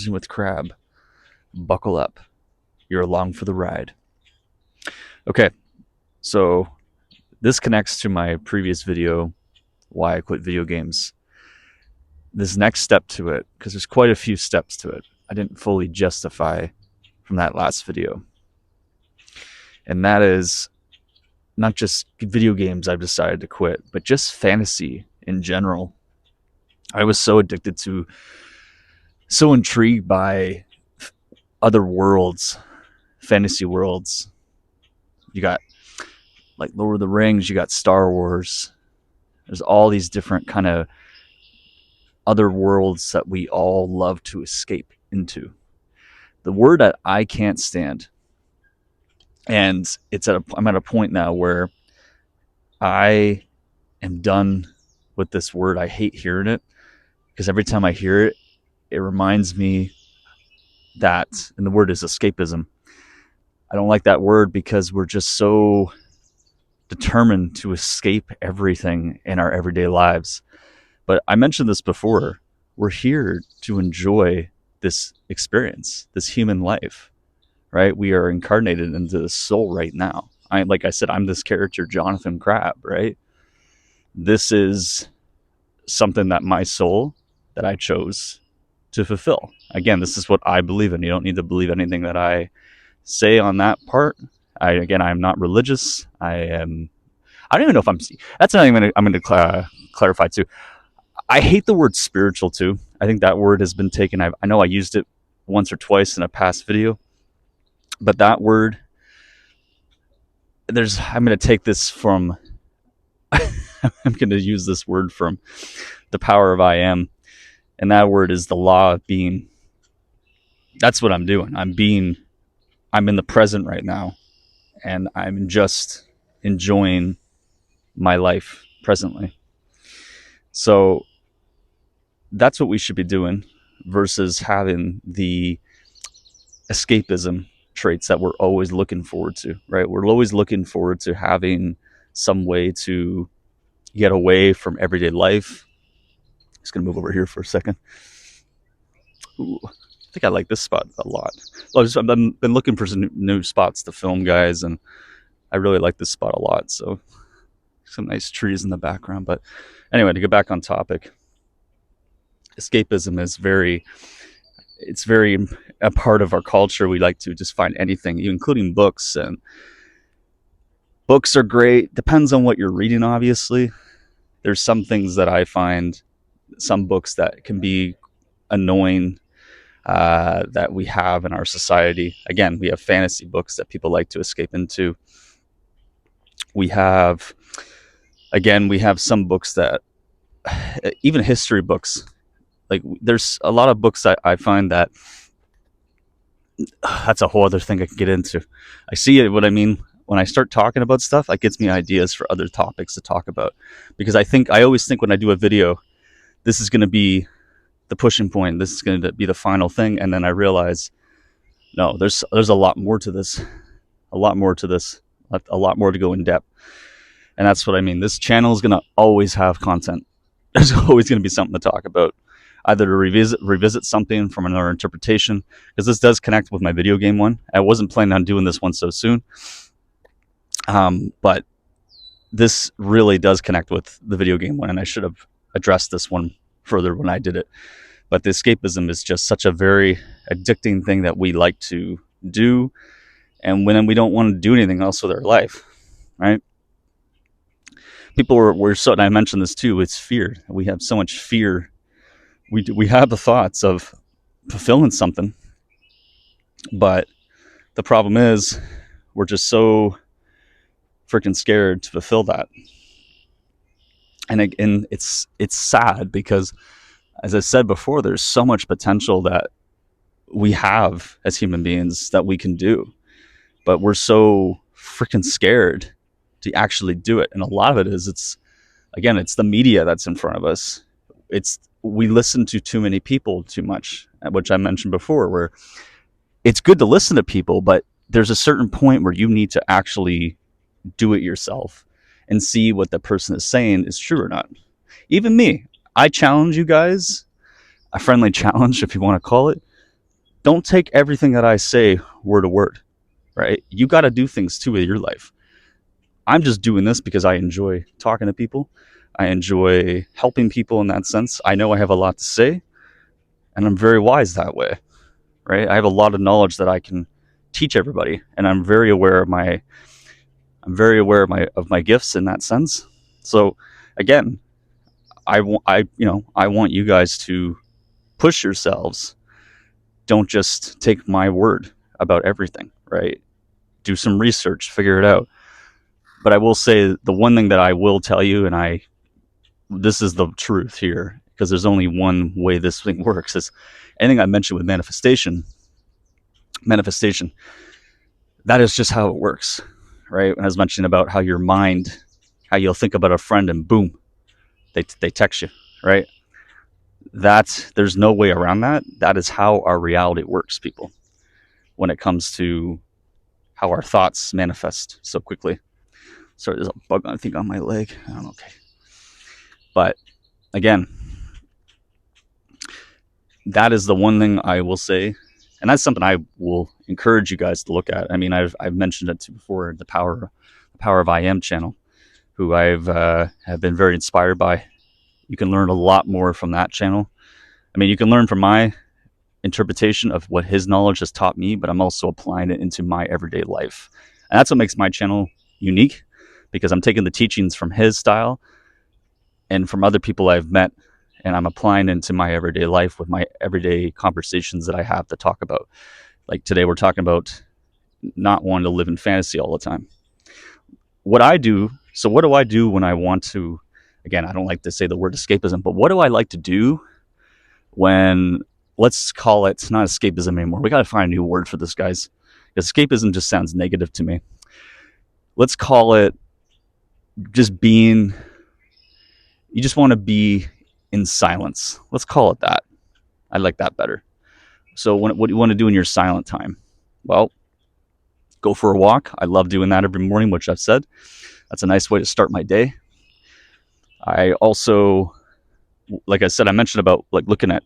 Cruising with Crab. Buckle up. You're along for the ride. Okay, so this connects to my previous video, why I quit video games. This next step to it, because there's quite a few steps to it, I didn't fully justify from that last video. And that is not just video games I've decided to quit, but just fantasy in general. I was so addicted to, so intrigued by other worlds, fantasy worlds. You got like Lord of the Rings, you got Star Wars. There's all these different kind of other worlds that we all love to escape into. The word that I can't stand, and I'm at a point now where I am done with this word. I hate hearing it because every time I hear it, it reminds me that, and the word is escapism. I don't like that word because we're just so determined to escape everything in our everyday lives. But I mentioned this before. We're here to enjoy this experience, this human life, right? We are incarnated into the soul right now. Like I said, I'm this character, Jonathan Crab, right? This is something that my soul, that I chose to fulfill. Again, this is what I believe in. You don't need to believe anything that I say on that part. I'm not religious. I don't even know if that's something I'm going to clarify too. I hate the word spiritual too. I think that word has been taken. I know I used it once or twice in a past video, but that word, I'm going to take this from, I'm going to use this word from the power of I am. And that word is the law of being. That's what I'm doing. I'm in the present right now, and I'm just enjoying my life presently. So that's what we should be doing versus having the escapism traits that we're always looking forward to, right? We're always looking forward to having some way to get away from everyday life. Just going to move over here for a second. Ooh, I think I like this spot a lot. I've been looking for some new spots to film, guys, and I really like this spot a lot. So some nice trees in the background. But anyway, to get back on topic, escapism is very a part of our culture. We like to just find anything, including books. And books are great. Depends on what you're reading, obviously. There's some things that I find, some books that can be annoying, that we have in our society. Again, we have fantasy books that people like to escape into. We have some books that, even history books, like there's a lot of books that I find that, that's a whole other thing I can get into. I see what I mean when I start talking about stuff. It gets me ideas for other topics to talk about, because I always think when I do a video, this is going to be the pushing point. This is going to be the final thing. And then I realize, no, there's a lot more to this, a lot more to go in depth. And that's what I mean. This channel is going to always have content. There's always going to be something to talk about, either to revisit something from another interpretation, because this does connect with my video game one. I wasn't planning on doing this one so soon. But this really does connect with the video game one, and I should have addressed this one further when I did it. But the escapism is just such a very addicting thing that we like to do, and when we don't want to do anything else with our life, right? People were so, and I mentioned this too, it's fear. We have so much fear. We have the thoughts of fulfilling something, but the problem is we're just so freaking scared to fulfill that. And it's sad because, as I said before, there's so much potential that we have as human beings that we can do, but we're so freaking scared to actually do it. And a lot of it is, it's the media that's in front of us. We listen to too many people too much, which I mentioned before, where it's good to listen to people, but there's a certain point where you need to actually do it yourself and see what the person is saying is true or not. Even me, I challenge you guys, a friendly challenge if you want to call it, don't take everything that I say word to word, right? You got to do things too with your life. I'm just doing this because I enjoy talking to people. I enjoy helping people in that sense. I know I have a lot to say, and I'm very wise that way, right? I have a lot of knowledge that I can teach everybody, and I'm very aware of my gifts in that sense. So again, I want you guys to push yourselves. Don't just take my word about everything, right? Do some research, figure it out. But I will say the one thing that I will tell you, and this is the truth here, because there's only one way this thing works, is anything I mentioned with manifestation, that is just how it works, right? When I was mentioning about how your mind, how you'll think about a friend and boom, they text you, right? There's no way around that. That is how our reality works, people, when it comes to how our thoughts manifest so quickly. Sorry, there's a bug, I think, on my leg. I don't know. Okay. But again, that is the one thing I will say. And that's something I will encourage you guys to look at. I mean, I've mentioned it before, the Power of I Am channel, who have been very inspired by. You can learn a lot more from that channel. I mean, you can learn from my interpretation of what his knowledge has taught me, but I'm also applying it into my everyday life. And that's what makes my channel unique, because I'm taking the teachings from his style and from other people I've met, and I'm applying it into my everyday life with my everyday conversations that I have to talk about. Like today, we're talking about not wanting to live in fantasy all the time. What do I do when I want to, again, I don't like to say the word escapism, but what do I like to do when, let's call it not escapism anymore. We got to find a new word for this, guys. Escapism just sounds negative to me. Let's call it just being, you just want to be in silence. Let's call it that. I like that better. So what do you want to do in your silent time? Well, go for a walk. I love doing that every morning, which I've said. That's a nice way to start my day. I also, like I said, I mentioned about like looking at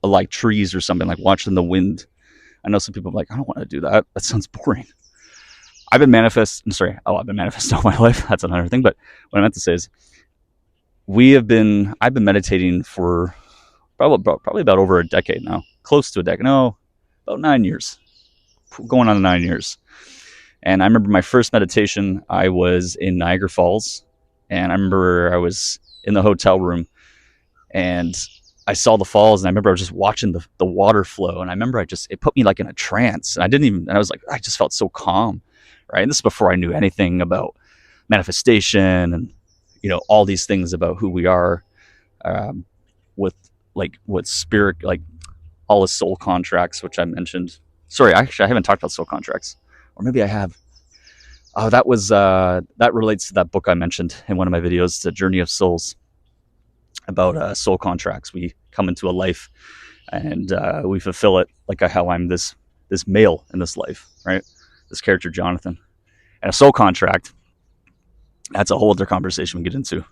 like trees or something, like watching the wind. I know some people are like, I don't want to do that. That sounds boring. I've been manifesting all my life. That's another thing. But what I meant to say is I've been meditating for probably about over a decade now, close to a decade. No, about 9 years, going on 9 years. And I remember my first meditation, I was in Niagara Falls, and I remember I was in the hotel room, and I saw the falls, and I remember I was just watching the water flow, and I remember it put me like in a trance, and I was like, I just felt so calm, right? And this is before I knew anything about manifestation and all these things about who we are, with spirit, like all the soul contracts, which I mentioned. Sorry, actually, I haven't talked about soul contracts, or maybe I have. Oh, that relates to that book I mentioned in one of my videos, The Journey of Souls, about soul contracts. We come into a life, and we fulfill it, like how I'm this male in this life, right? This character, Jonathan. And a soul contract, that's a whole other conversation we get into.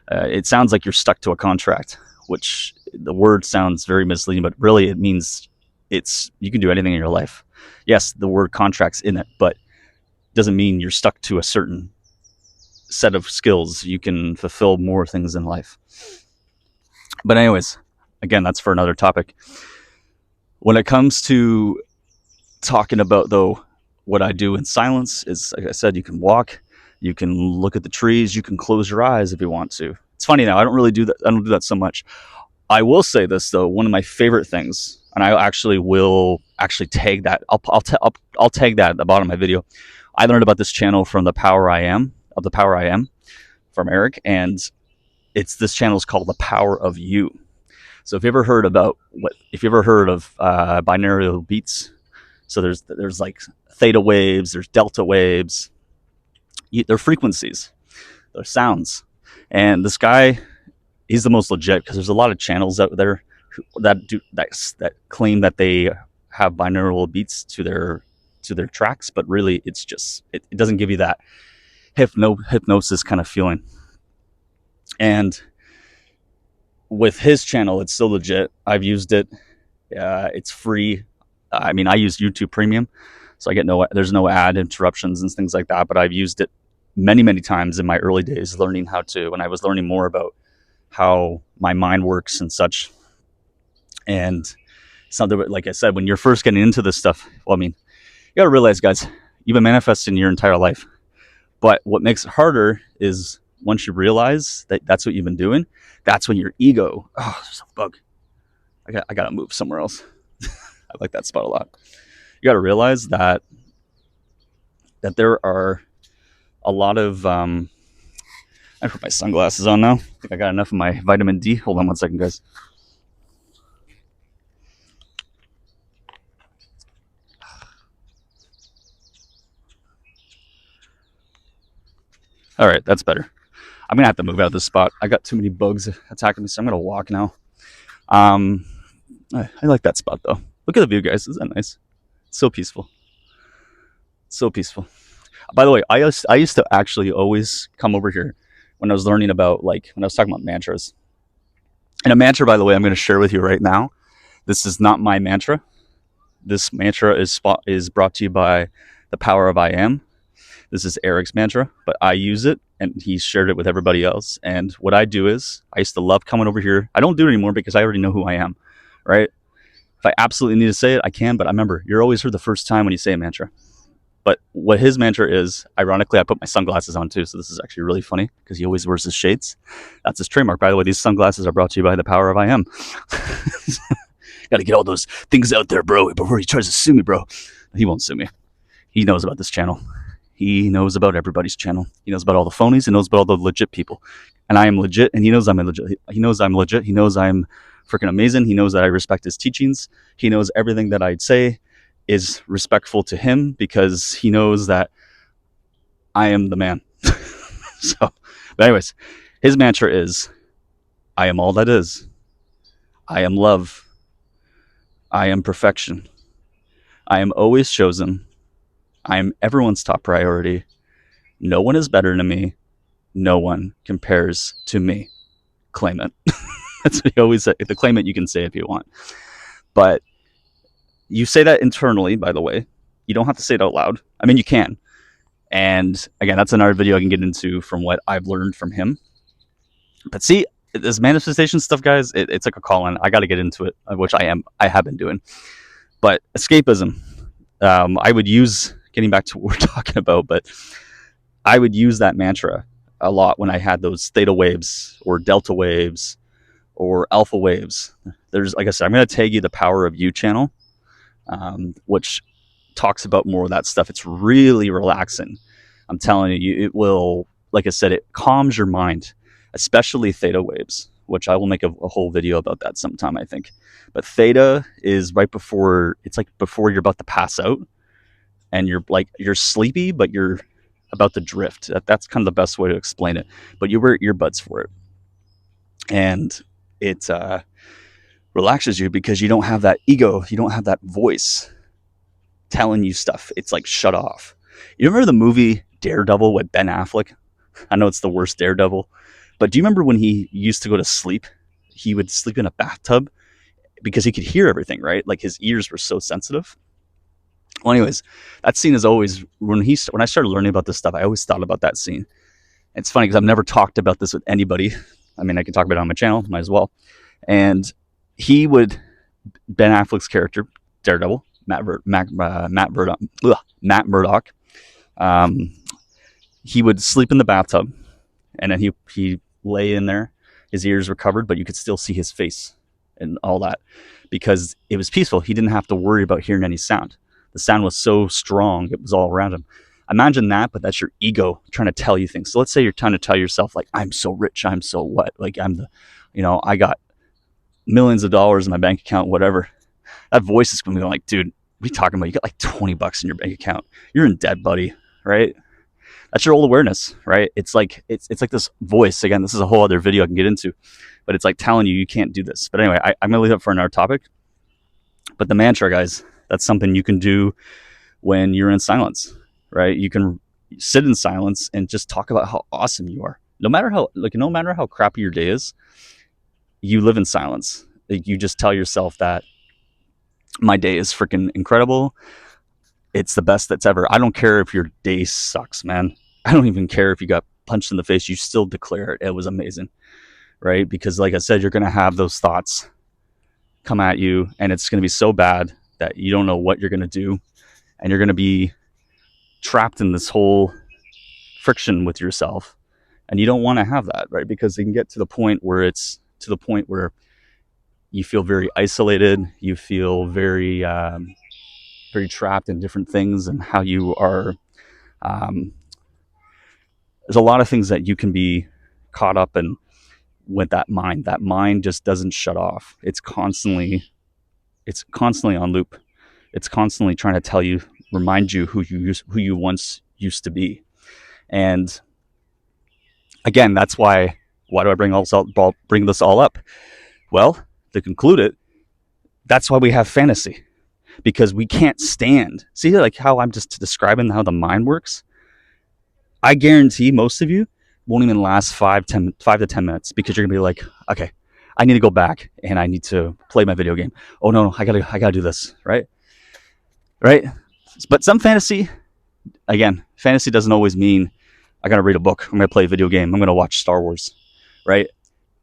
It sounds like you're stuck to a contract, which the word sounds very misleading, but really it means you can do anything in your life. Yes, the word contract's in it, but doesn't mean you're stuck to a certain set of skills. You can fulfill more things in life. But anyways, again, that's for another topic. When it comes to talking about, though, what I do in silence is, like I said, you can walk, you can look at the trees, you can close your eyes if you want to. It's funny now, I don't do that so much. I will say this, though, one of my favorite things, and I will tag that. I'll tag that at the bottom of my video. I learned about this channel from the Power I Am from Eric, and this channel is called The Power of You. So if you ever heard of binaural beats, so there's like theta waves, there's delta waves, they're frequencies, they're sounds, and this guy, he's the most legit, because there's a lot of channels out there that claim that they have binaural beats to their tracks, but really it's just it doesn't give you that hypnosis kind of feeling. And with his channel, it's so legit. I've used it, It's free. I mean, I use YouTube Premium, so I get there's no ad interruptions and things like that. But I've used it many, many times in my early days, when I was learning more about how my mind works and such. And something like I said, when you're first getting into this stuff, well, I mean, you got to realize, guys, you've been manifesting your entire life. But what makes it harder is once you realize that that's what you've been doing, that's when your ego, oh, there's a bug. I got to move somewhere else. I like that spot a lot. You got to realize that there are a lot of I put my sunglasses on now. I think I got enough of my vitamin D. Hold on one second, guys. All right, that's better. I'm gonna have to move out of this spot. I got too many bugs attacking me, so I'm gonna walk now. I like that spot though. Look at the view, guys. Isn't that nice? It's so peaceful. So peaceful. By the way, I used to actually always come over here when I was learning about, like, when I was talking about mantras. And a mantra, by the way, I'm going to share with you right now. This is not my mantra. This mantra is brought to you by the power of I am. This is Eric's mantra, but I use it, and he shared it with everybody else. And what I do is, I used to love coming over here. I don't do it anymore because I already know who I am, right? If I absolutely need to say it, I can. But I remember, you're always heard the first time when you say a mantra. But what his mantra is, ironically, I put my sunglasses on too, so this is actually really funny because he always wears his shades. That's his trademark, by the way. These sunglasses are brought to you by the power of I am. Got to get all those things out there, bro, before he tries to sue me, bro. He won't sue me. He knows about this channel. He knows about everybody's channel. He knows about all the phonies. He knows about all the legit people. And I am legit, and he knows I'm legit. He knows I'm legit. He knows I'm freaking amazing. He knows that I respect his teachings. He knows everything that I'd say is respectful to him because he knows that I am the man. So, but anyways, his mantra is, I am all that is. I am love. I am perfection. I am always chosen. I am everyone's top priority. No one is better than me. No one compares to me. Claim it. That's what he always said. The claim it you can say if you want. But you say that internally, by the way. You don't have to say it out loud. I mean, you can. And again, that's another video I can get into from what I've learned from him. But see, this manifestation stuff, guys, it's like a call-in. I got to get into it, which I have been doing. But escapism, I would use, getting back to what we're talking about, but I would use that mantra a lot when I had those theta waves or delta waves or alpha waves. There's, like I said, I'm going to tag you the Power of You channel, which talks about more of that stuff. It's really relaxing. I'm telling you, it will, like I said, it calms your mind, especially theta waves, which I will make a whole video about that sometime, I think. But theta is right before, it's like before you're about to pass out and you're sleepy, but you're about to drift. That's kind of the best way to explain it. But you wear earbuds for it. And it relaxes you because you don't have that ego. You don't have that voice telling you stuff. It's like shut off. You remember the movie Daredevil with Ben Affleck? I know it's the worst Daredevil, but do you remember when he used to go to sleep? He would sleep in a bathtub because he could hear everything, right? Like his ears were so sensitive. Well, anyways, that scene is always, when I started learning about this stuff, I always thought about that scene. It's funny because I've never talked about this with anybody. I mean, I can talk about it on my channel, might as well. And Ben Affleck's character, Daredevil, Matt Murdock, he would sleep in the bathtub, and then he lay in there. His ears were covered, but you could still see his face and all that because it was peaceful. He didn't have to worry about hearing any sound. The sound was so strong, it was all around him. Imagine that, but that's your ego trying to tell you things. So let's say you're trying to tell yourself, like, I'm so rich, I'm so what? Like, I got millions of dollars in my bank account, whatever. That voice is going to be like, dude, what are you talking about? You got like $20 in your bank account. You're in debt, buddy, right? That's your old awareness, right? It's like this voice. Again, this is a whole other video I can get into, but it's like telling you can't do this. But anyway, I'm going to leave it for another topic. But the mantra, guys, that's something you can do when you're in silence, right? You can sit in silence and just talk about how awesome you are. No matter how crappy your day is, you live in silence. You just tell yourself that My day is freaking incredible. It's the best that's ever. I don't care if your day sucks, man. I don't even care if you got punched in the face. You still declare it. It was amazing, right? Because, like I said, you're going to have those thoughts come at you, and it's going to be so bad that you don't know what you're going to do, and you're going to be trapped in this whole friction with yourself, and you don't want to have that, right? Because it can get to the point where you feel very isolated, you feel very trapped in different things, and how you are. Um, there's a lot of things that you can be caught up in with that mind. That mind just doesn't shut off. It's constantly on loop. It's constantly trying to remind you who you once used to be. And again, that's why. Why do I bring this all up? Well, to conclude it, that's why we have fantasy, because we can't stand. See, like how I'm just describing how the mind works. I guarantee most of you won't even last 5 to 10 minutes, because you're gonna be like, okay, I need to go back and I need to play my video game. Oh no, I gotta do this, right? Right? But some fantasy, again, fantasy doesn't always mean I gotta read a book, I'm gonna play a video game, I'm gonna watch Star Wars, right?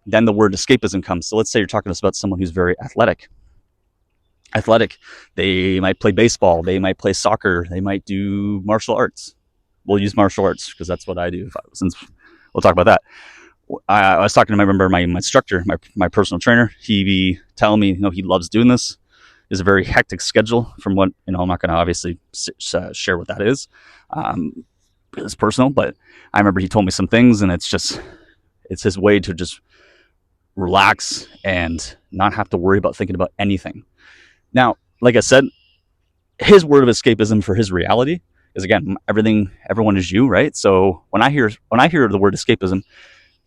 Then the word escapism comes. So let's say you're talking about someone who's very athletic. They might play baseball, they might play soccer, they might do martial arts. We'll use martial arts because that's what I do. Since we'll talk about that. I was talking to my instructor, my personal trainer. He be telling me, he loves doing this. It's a very hectic schedule. From what I'm not going to obviously share what that is. It's personal, but I remember he told me some things, and it's his way to just relax and not have to worry about thinking about anything. Now, like I said, his word of escapism for his reality is, again, everyone is you, right? So when I hear the word escapism,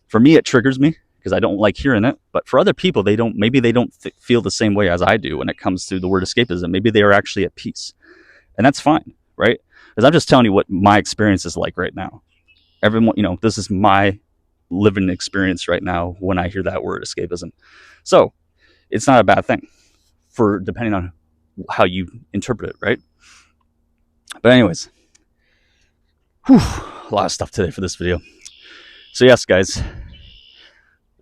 for me it triggers me because I don't like hearing it. But for other people, maybe they don't feel the same way as I do when it comes to the word escapism. Maybe they are actually at peace, and that's fine, right? Because I'm just telling you what my experience is like right now. Everyone, this is my living experience right now when I hear that word escapism. So it's not a bad thing, for depending on how you interpret it, right? But anyways, a lot of stuff today for this video. So yes, guys,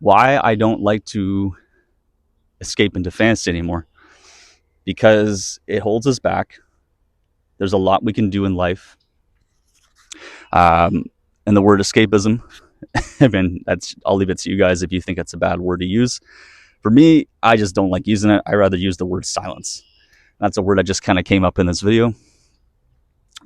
why I don't like to escape into fantasy anymore, because it holds us back. There's a lot we can do in life. And the word escapism, I mean, I'll leave it to you guys if you think it's a bad word to use. For me, I just don't like using it. I rather use the word silence. That's a word that just kind of came up in this video.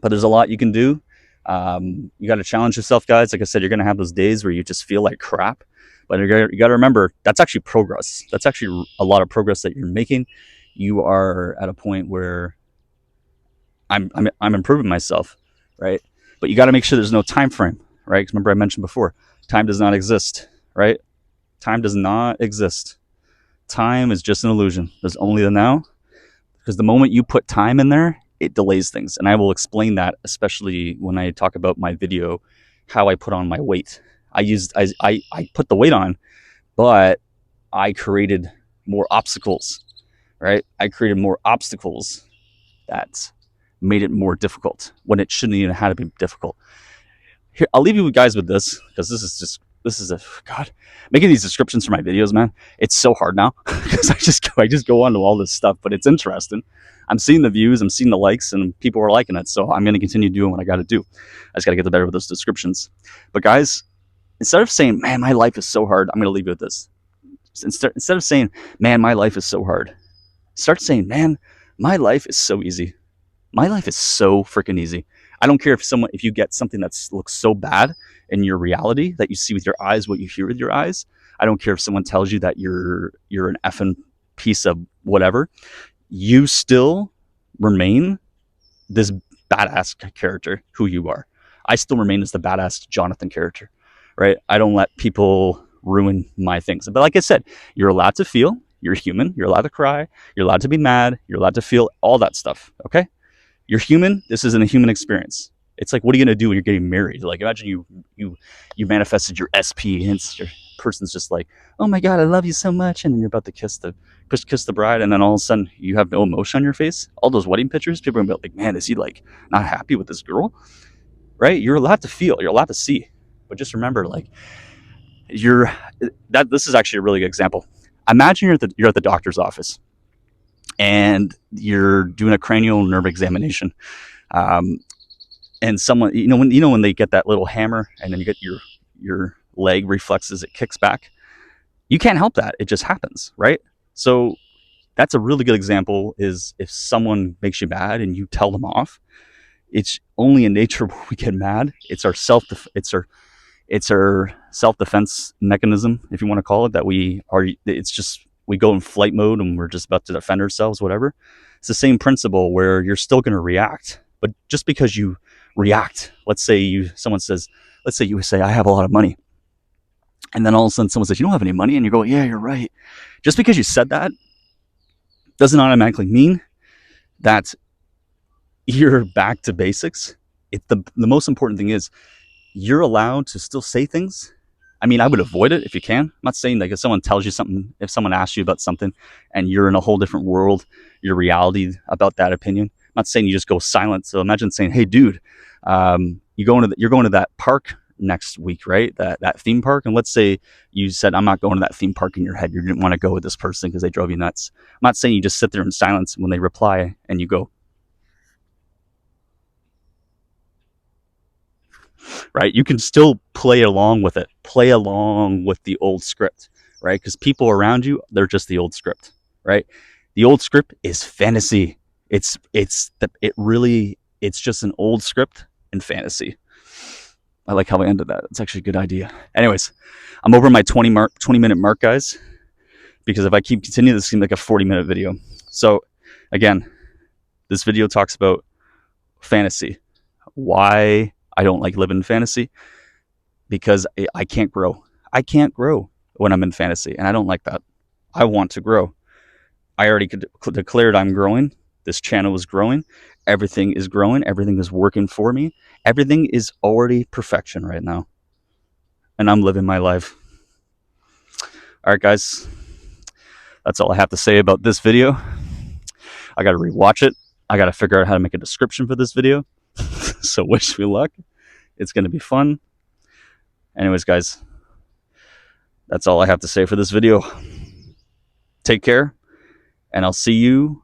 But there's a lot you can do. You got to challenge yourself, guys. Like I said, you're going to have those days where you just feel like crap. But you got to remember, that's actually progress. That's actually a lot of progress that you're making. You are at a point where I'm improving myself, right? But you got to make sure there's no time frame, right? Because remember I mentioned before, time does not exist, right? Time does not exist. Time is just an illusion. There's only the now. Because the moment you put time in there, it delays things. And I will explain that, especially when I talk about my video, how I put on my weight. I put the weight on, but I created more obstacles, right? I created more obstacles that made it more difficult when it shouldn't even have to be difficult. Here, I'll leave you guys with this, because this is God, making these descriptions for my videos, man. It's so hard now because I just go on to all this stuff, but it's interesting. I'm seeing the views, I'm seeing the likes, and people are liking it. So I'm going to continue doing what I got to do. I just got to get the better with those descriptions. But guys, instead of saying, man, my life is so hard, I'm going to leave you with this. Instead of saying, man, my life is so hard, start saying, man, my life is so easy. My life is so freaking easy. I don't care if you get something that looks so bad in your reality that you see with your eyes, what you hear with your eyes. I don't care if someone tells you that you're an effing piece of whatever. You still remain this badass character who you are. I still remain as the badass Jonathan character, right? I don't let people ruin my things. But like I said, you're allowed to feel. You're human. You're allowed to cry. You're allowed to be mad. You're allowed to feel all that stuff, okay? You're human. This isn't a human experience. It's like, what are you gonna do when you're getting married? Like, imagine you manifested your SP, and your person's just like, oh my god, I love you so much, and then you're about to kiss the bride, and then all of a sudden you have no emotion on your face. All those wedding pictures, people are gonna be like, man, is he like not happy with this girl? Right? You're allowed to feel, you're allowed to see, but just remember, like, you're that. This is actually a really good example. Imagine you're at the doctor's office and you're doing a cranial nerve examination. Um, and someone, when they get that little hammer and then you get your leg reflexes, it kicks back. You can't help that, it just happens, right? So that's a really good example. Is if someone makes you mad and you tell them off, it's only in nature where we get mad. It's our self-defense mechanism, if you want to call it, that it's just, we go in flight mode and we're just about to defend ourselves, whatever. It's the same principle where you're still going to react, but just because you react, let's say you say, I have a lot of money, and then all of a sudden someone says, you don't have any money, and you go, yeah, you're right. Just because you said that doesn't automatically mean that you're back to basics. The most important thing is you're allowed to still say things. I mean, I would avoid it if you can. I'm not saying, like, if someone tells you something, if someone asks you about something and you're in a whole different world, your reality about that opinion, I'm not saying you just go silent. So imagine saying, hey dude, you're going to that park next week, right? That theme park. And let's say you said, I'm not going to that theme park in your head. You didn't want to go with this person because they drove you nuts. I'm not saying you just sit there in silence when they reply and you go, right? You can still play along with it, play along with the old script, right? Because people around you, they're just the old script, right? The old script is fantasy. It's just an old script in fantasy. I like how I ended that. It's actually a good idea. Anyways, I'm over my 20-minute mark, guys, because if I keep continuing, this seems like a 40-minute video. So again, this video talks about fantasy. Why I don't like living in fantasy? Because I can't grow. I can't grow when I'm in fantasy, and I don't like that. I want to grow. I already declared I'm growing. This channel is growing. Everything is growing. Everything is working for me. Everything is already perfection right now. And I'm living my life. All right, guys. That's all I have to say about this video. I got to rewatch it. I got to figure out how to make a description for this video. So wish me luck. It's going to be fun. Anyways, guys, that's all I have to say for this video. Take care, and I'll see you